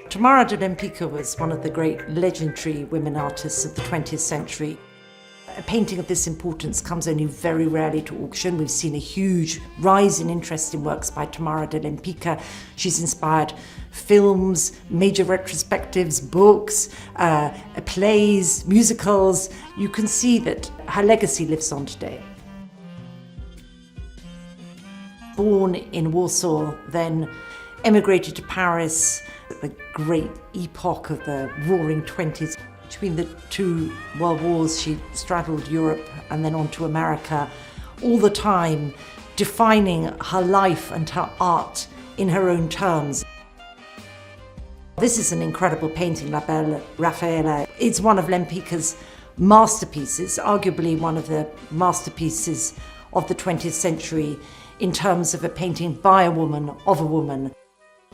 Tamara de Lempicka was one of the great legendary women artists of the 20th century. A painting of this importance comes only very rarely to auction. We've seen a huge rise in interest in works by Tamara de Lempicka. She's inspired films, major retrospectives, books, plays, musicals. You can see that her legacy lives on today. Born in Warsaw, then emigrated to Paris at the great epoch of the Roaring Twenties. Between the two world wars, she straddled Europe and then on to America, all the time defining her life and her art in her own terms. This is an incredible painting, La Belle Rafaëla. It's one of Lempicka's masterpieces, arguably one of the masterpieces of the 20th century in terms of a painting by a woman, of a woman.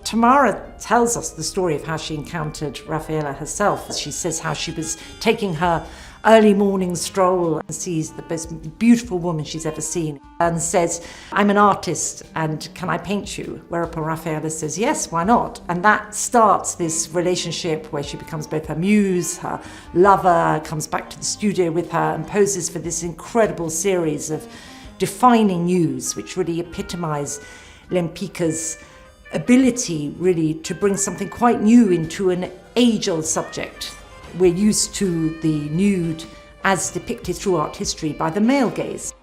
Tamara tells us the story of how she encountered Rafaela herself. She says how she was taking her early morning stroll and sees the most beautiful woman she's ever seen and says, "I'm an artist and can I paint you?" Whereupon Rafaela says, "Yes, why not?" And that starts this relationship where she becomes both her muse, her lover, comes back to the studio with her and poses for this incredible series of defining nudes, which really epitomize Lempicka's ability really to bring something quite new into an age-old subject. We're used to the nude as depicted through art history by the male gaze.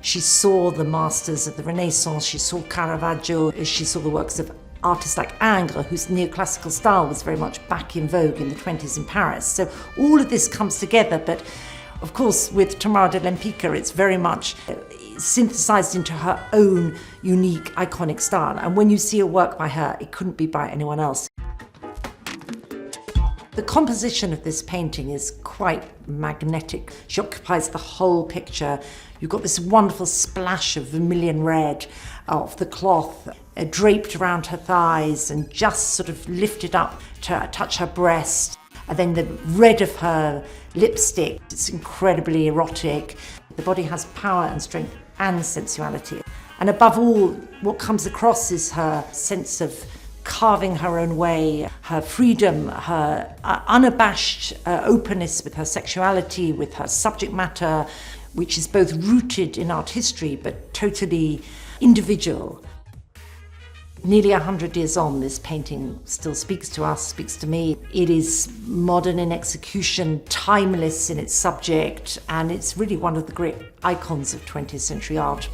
She saw the masters of the Renaissance, she saw Caravaggio, she saw the works of artists like Ingres, whose neoclassical style was very much back in vogue in the 20s in Paris. So all of this comes together, but of course with Tamara de Lempicka it's very much synthesized into her own unique, iconic style. And when you see a work by her, it couldn't be by anyone else. The composition of this painting is quite magnetic. She occupies the whole picture. You've got this wonderful splash of vermilion red of the cloth draped around her thighs and just sort of lifted up to touch her breast. And then the red of her lipstick, it's incredibly erotic. The body has power and strength and sensuality. And above all, what comes across is her sense of carving her own way, her freedom, her unabashed openness with her sexuality, with her subject matter, which is both rooted in art history but totally individual. Nearly 100 years on, this painting still speaks to us, speaks to me. It is modern in execution, timeless in its subject, and it's really one of the great icons of 20th century art.